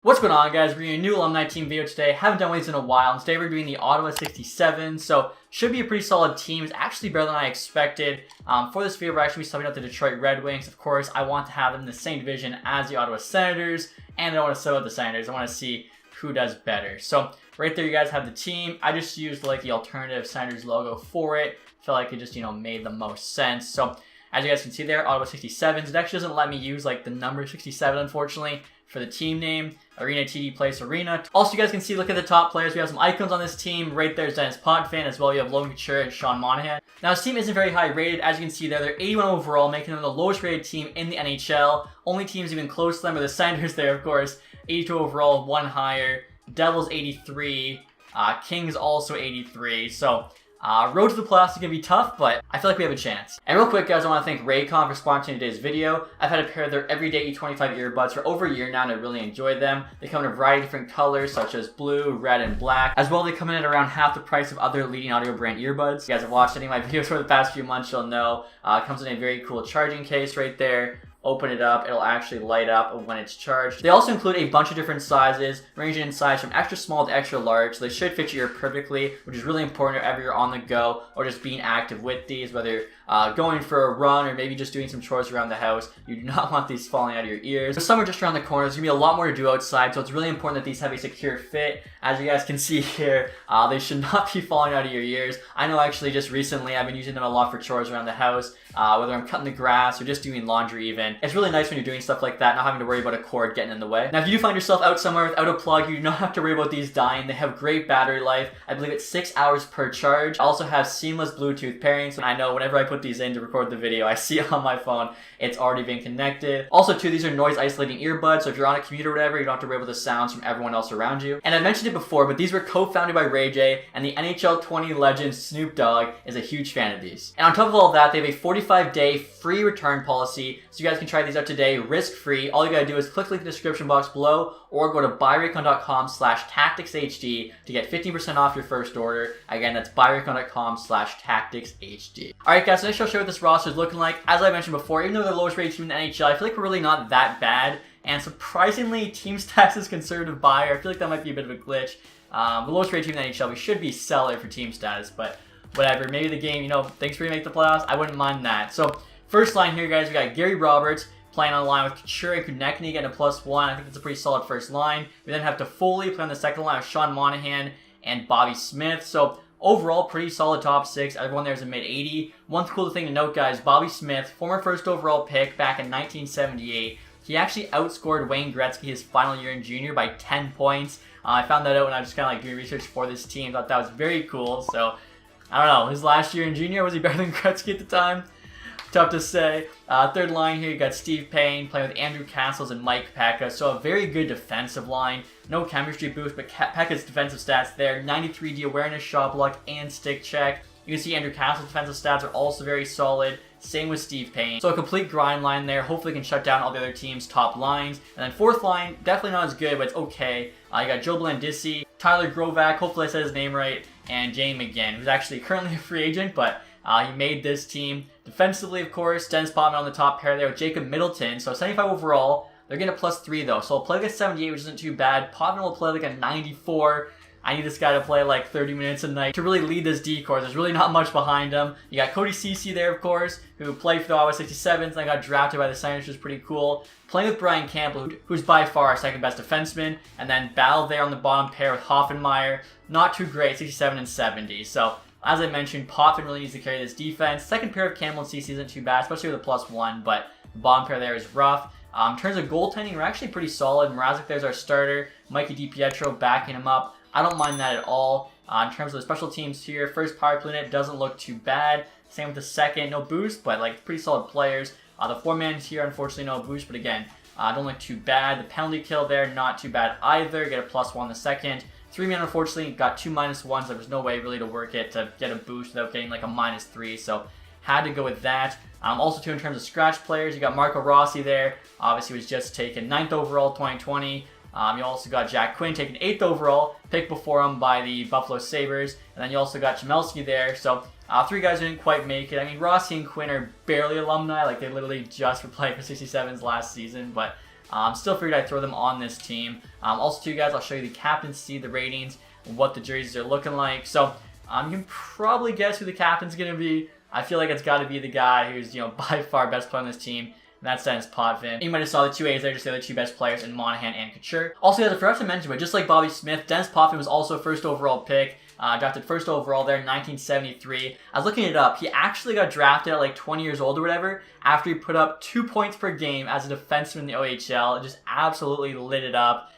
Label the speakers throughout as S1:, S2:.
S1: What's going on, guys? We're doing a new Alumni team video today. Haven't done one of these in a while, and today we're doing the Ottawa 67's. So should be a pretty solid team. It's actually better than I expected. For this video, we're actually subbing out the Detroit Red Wings. Of course, I want to have them in the same division as the Ottawa Senators, and I don't want to sub out the Senators. I want to see who does better. So right there, you guys have the team. I just used like the alternative Senators logo for it. Felt like it just, made the most sense. So as you guys can see there, Ottawa 67's. It actually doesn't let me use like the number 67, unfortunately, for the team name. Arena TD Place Arena. Also, you guys can see, look at the top players. We have some icons on this team. Right there's Dennis Potvin, as well you have Logan Couture and Sean Monahan. Now, this team isn't very high rated. As you can see there, they're 81 overall, making them the lowest rated team in the NHL. Only teams even close to them are the Senators there, of course. 82 overall, one higher. Devils 83. Kings also 83. So road to the playoffs is going to be tough, but I feel like we have a chance. And real quick, guys, I want to thank Raycon for sponsoring today's video. I've had a pair of their everyday E25 earbuds for over a year now, and I really enjoy them. They come in a variety of different colors, such as blue, red, and black. As well, they come in at around half the price of other leading audio brand earbuds. If you guys have watched any of my videos for the past few months, you'll know. It comes in a very cool charging case right there. Open it up, it'll actually light up when it's charged. They also include a bunch of different sizes, ranging in size from extra small to extra large, so they should fit your ear perfectly, which is really important if ever you're on the go or just being active with these, whether going for a run or maybe just doing some chores around the house. You do not want these falling out of your ears. The summer just around the corner, there's going to be a lot more to do outside, so it's really important that these have a secure fit. As you guys can see here, they should not be falling out of your ears. I know actually just recently I've been using them a lot for chores around the house, whether I'm cutting the grass or just doing laundry even. It's really nice when you're doing stuff like that, not having to worry about a cord getting in the way. Now, if you do find yourself out somewhere without a plug, you do not have to worry about these dying. They have great battery life. I believe it's 6 hours per charge. I also have seamless Bluetooth pairing, so I know whenever I put these in to record the video, I see on my phone it's already been connected. Also, too, these are noise isolating earbuds, so if you're on a commute or whatever, you don't have to worry about the sounds from everyone else around you. And I mentioned it before, but these were co-founded by Ray J, and the NHL 20 legend Snoop Dogg is a huge fan of these. And on top of all that, they have a 45-day free return policy, so you guys can try these out today risk-free. All you gotta do is click the link in the description box below or go to buyraycon.com/tacticshd to get 15% off your first order. Again, that's buyraycon.com/tacticshd. Alright guys, so next I'll show you what this roster is looking like. As I mentioned before, even though they're the lowest rated team in the NHL, I feel like we're really not that bad. And surprisingly, Team Stats is conservative buyer. I feel like that might be a bit of a glitch. The lowest rated team in the NHL, we should be seller for team status, but whatever. Maybe the game, thanks for make the playoffs. I wouldn't mind that. So first line here, guys, we got Gary Roberts playing on the line with Couture and Konechny getting a +1. I think that's a pretty solid first line. We then have Toffoli playing on the second line with Sean Monahan and Bobby Smith. So overall, pretty solid top six. Everyone there is a mid-80. One cool thing to note, guys, Bobby Smith, former first overall pick back in 1978. He actually outscored Wayne Gretzky his final year in junior by 10 points. I found that out when I was just kind of doing research for this team. Thought that was very cool. So, I don't know. His last year in junior, was he better than Gretzky at the time? Tough to say. Third line here, you got Steve Payne playing with Andrew Castles and Mike Pekka. So a very good defensive line. No chemistry boost, but Pekka's defensive stats there. 93D awareness, shot block, and stick check. You can see Andrew Castle's defensive stats are also very solid. Same with Steve Payne. So a complete grind line there. Hopefully can shut down all the other team's top lines. And then fourth line, definitely not as good, but it's okay. You got Joe Blandisi, Tyler Grovak, hopefully I said his name right, and Jamie McGinn, who's actually currently a free agent, but he made this team. Defensively, of course, Dennis Potvin on the top pair there with Jacob Middleton. So 75 overall. They're getting a +3 though. So I'll play like a 78, which isn't too bad. Potvin will play like a 94. I need this guy to play like 30 minutes a night to really lead this D-corps. There's really not much behind him. You got Cody Ceci there, of course, who played for the Ottawa 67's and got drafted by the Senators, which is pretty cool. Playing with Brian Campbell, who's by far our second best defenseman. And then Ball there on the bottom pair with Hoffenmeyer. Not too great, 67 and 70. So as I mentioned, Potvin really needs to carry this defense. Second pair of Campbell and Ceci isn't too bad, especially with a +1, but the bottom pair there is rough. In terms of goaltending, we're actually pretty solid. Mrazek there's our starter. Mikey DiPietro backing him up. I don't mind that at all. In terms of the special teams here, first power play unit doesn't look too bad. Same with the second, no boost, but like pretty solid players. The four-man here, unfortunately, no boost, but again, don't look too bad. The penalty kill there, not too bad either. Get a +1 the second. Three-man, unfortunately, got two -1s. There was no way really to work it to get a boost without getting like a -3, so had to go with that. Also, too, in terms of scratch players, you got Marco Rossi there. Obviously, was just taken 9th overall, 2020. You also got Jack Quinn taken 8th overall, picked before him by the Buffalo Sabres. And then you also got Jamelski there. So three guys who didn't quite make it. I mean, Rossi and Quinn are barely alumni. Like, they literally just were playing for 67's last season. But Still figured I'd throw them on this team. Also, too, guys, I'll show you the captaincy, the ratings, what the jerseys are looking like. So you can probably guess who the captain's going to be. I feel like it's got to be the guy who's, by far best player on this team. And that's Dennis Potvin. You might have saw the two A's there, just the other two best players in Monahan and Couture. Also, guys, I forgot to mention, but just like Bobby Smith, Dennis Potvin was also a first overall pick. Drafted first overall there in 1973. I was looking it up. He actually got drafted at like 20 years old or whatever after he put up 2 points per game as a defenseman in the OHL. It just absolutely lit it up.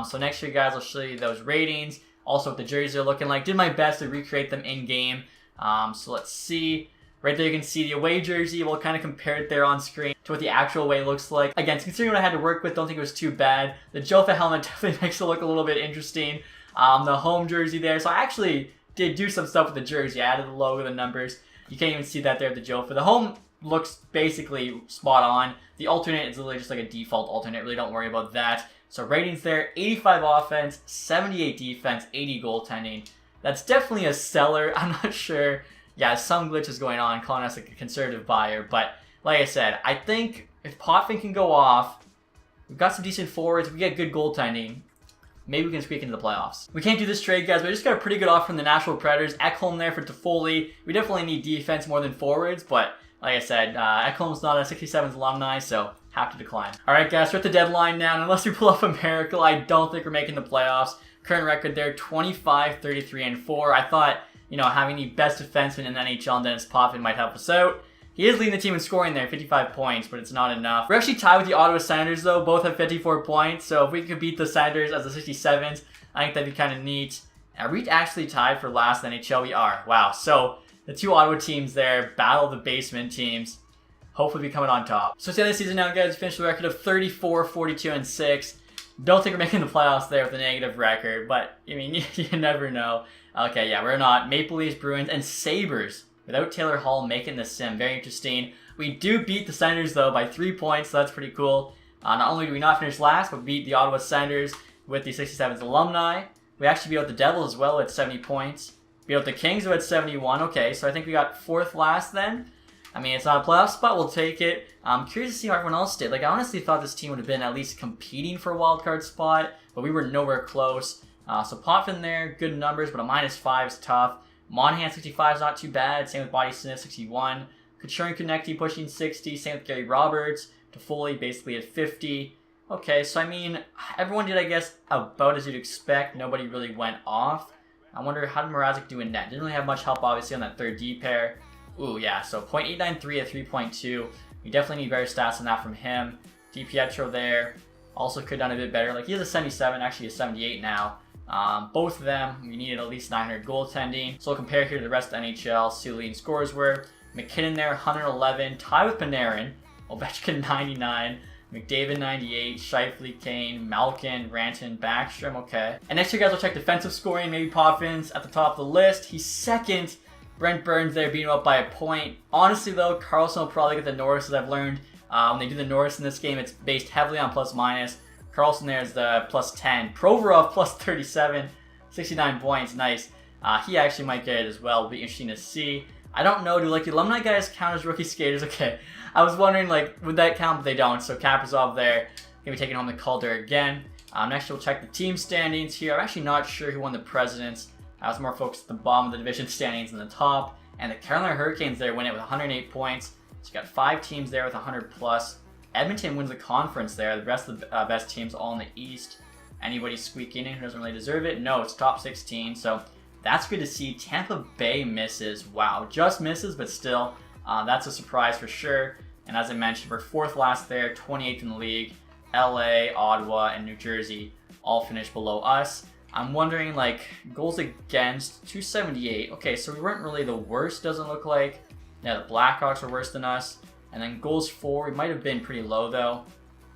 S1: So next year, guys, I'll show you those ratings. Also, what the jerseys are looking like. Did my best to recreate them in game. So let's see. Right there you can see the away jersey. We'll kind of compare it there on screen to what the actual away looks like. Again, considering what I had to work with, don't think it was too bad. The Jofa helmet definitely makes it look a little bit interesting. The home jersey there. So I actually did do some stuff with the jersey. I added the logo, the numbers. You can't even see that there at the Jofa. The home looks basically spot on. The alternate is literally just like a default alternate. Really don't worry about that. So ratings there, 85 offense, 78 defense, 80 goaltending. That's definitely a seller. I'm not sure. Yeah, some glitches going on, calling us like a conservative buyer. But like I said, I think if Potvin can go off, we've got some decent forwards, if we get good goaltending, maybe we can squeak into the playoffs. We can't do this trade, guys, but I just got a pretty good offer from the Nashville Predators. Ekholm there for Toffoli. We definitely need defense more than forwards, but like I said, Ekholm's not a 67's alumni, so have to decline. Alright, guys, we're at the deadline now, and unless we pull off a miracle, I don't think we're making the playoffs. Current record there, 25, 33, and 4. I thought, having the best defenseman in the NHL and Dennis Potvin might help us out. He is leading the team in scoring there, 55 points, but it's not enough. We're actually tied with the Ottawa Senators, though. Both have 54 points, so if we could beat the Senators as the 67's, I think that'd be kind of neat. Are we actually tied for last in the NHL? We are. Wow. So the two Ottawa teams there battle the basement teams. Hopefully we come out on top. So it's the end of the season now, guys. We finished with a record of 34, 42, and 6. Don't think we're making the playoffs there with a negative record, but, you never know. Okay, yeah, we're not. Maple Leafs, Bruins, and Sabres without Taylor Hall making the sim. Very interesting. We do beat the Senators, though, by 3 points, so that's pretty cool. Not only do we not finish last, but beat the Ottawa Senators with the 67's alumni. We actually beat out the Devils as well at 70 points. Beat out the Kings who had 71. Okay, so I think we got 4th last then. I mean, it's not a playoff spot. We'll take it. I'm curious to see how everyone else did. Like, I honestly thought this team would have been at least competing for a wildcard spot, but we were nowhere close. So Potvin there, good numbers, but a -5 is tough. Monahan 65 is not too bad. Same with Bobby Smith 61. Couture and Konecny pushing 60. Same with Gary Roberts. Toffoli basically at 50. Okay, so I mean, everyone did, I guess, about as you'd expect. Nobody really went off. I wonder, how did Mrazek do in net? Didn't really have much help, obviously, on that third D pair. Ooh, yeah, so .893 at 3.2. We definitely need better stats than that from him. DiPietro there. Also could have done a bit better. Like, he has a 77, actually a 78 now. Both of them, we needed at least 900 goaltending. So we'll compare here to the rest of the NHL. See what the leading scores were. McKinnon there, 111. Tie with Panarin. Ovechkin, 99. McDavid, 98. Scheifele, Kane, Malkin, Ranton, Backstrom. Okay. And next year, guys, we'll check defensive scoring. Maybe Potvin's at the top of the list. He's second. Brent Burns there beating him up by a point. Honestly, though, Carlson will probably get the Norris, as I've learned. When they do the Norris in this game, it's based heavily on plus-minus. Carlson there is the +10. Provorov +37. 69 points. Nice. He actually might get it as well. It'll be interesting to see. I don't know. Do, like, the alumni guys count as rookie skaters? Okay. I was wondering, like, would that count? But they don't. So Kaprizov there. Going to be taking home the Calder again. Next, we'll check the team standings here. I'm actually not sure who won the Presidents. I was more focused at the bottom of the division standings than the top. And the Carolina Hurricanes there win it with 108 points. So you got 5 teams there with 100 plus. Edmonton wins the conference there. The rest of the best teams all in the East. Anybody squeaking in who doesn't really deserve it? No, it's top 16. So that's good to see. Tampa Bay misses. Wow, just misses, but still, that's a surprise for sure. And as I mentioned, we're 4th last there, 28th in the league. LA, Ottawa, and New Jersey all finished below us. I'm wondering, like, goals against, 278. Okay, so we weren't really the worst, doesn't look like. Yeah, the Blackhawks were worse than us. And then goals for, we might have been pretty low, though.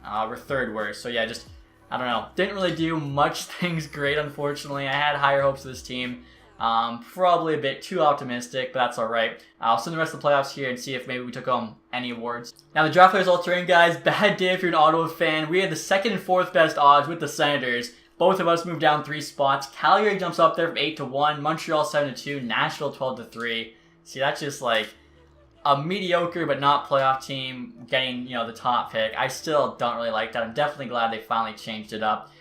S1: We're 3rd worst. So, yeah, just, I don't know. Didn't really do much things great, unfortunately. I had higher hopes of this team. Probably a bit too optimistic, but that's all right. I'll send the rest of the playoffs here and see if maybe we took home any awards. Now, the draft results are in, guys. Bad day if you're an Ottawa fan. We had the 2nd and 4th best odds with the Senators. Both of us moved down 3 spots. Calgary jumps up there from 8 to 1. Montreal 7 to 2. Nashville 12 to 3. See, that's just like, a mediocre but not playoff team getting, the top pick. I still don't really like that. I'm definitely glad they finally changed it up.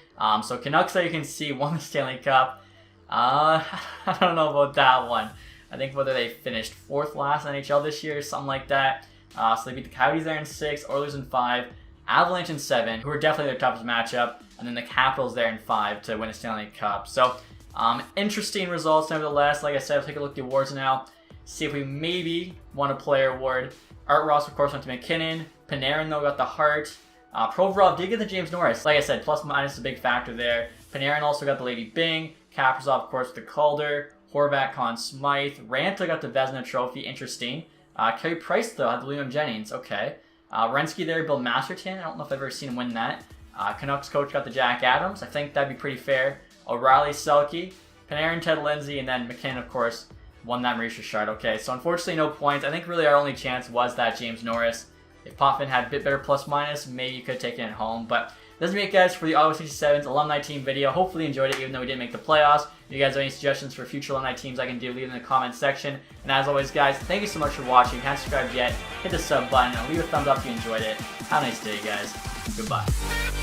S1: So Canucks, that you can see, won the Stanley Cup. I don't know about that one. I think whether they finished 4th last in NHL this year, something like that. So they beat the Coyotes there in 6, Oilers in 5, Avalanche in 7, who are definitely their toughest matchup, and then the Capitals there in 5 to win a Stanley Cup. So interesting results nevertheless. Like I said, I'll take a look at the awards now. See if we maybe won a player award. Art Ross, of course, went to McKinnon. Panarin, though, got the Hart. Provorov did get the James Norris. Like I said, plus minus is a big factor there. Panarin also got the Lady Byng. Kaprizov, of course, with the Calder. Horvat, Conn Smythe. Ranta got the Vezina Trophy. Interesting. Carey Price, though, had the William Jennings. Okay. Renski there, Bill Masterton. I don't know if I've ever seen him win that. Canucks coach got the Jack Adams. I think that'd be pretty fair. O'Reilly, Selke. Panarin, Ted Lindsay. And then McKinnon, of course, won that Maurice Richard. Okay, so unfortunately no points. I think really our only chance was that James Norris. If Potvin had a bit better plus minus, maybe you could have taken it home. But that's me, guys, for the Ottawa 67's alumni team video. Hopefully you enjoyed it, even though we didn't make the playoffs. If you guys have any suggestions for future alumni teams I can do, leave them in the comments section. And as always, guys, thank you so much for watching. If you haven't subscribed yet, hit the sub button and leave a thumbs up if you enjoyed it. Have a nice day, guys. Goodbye.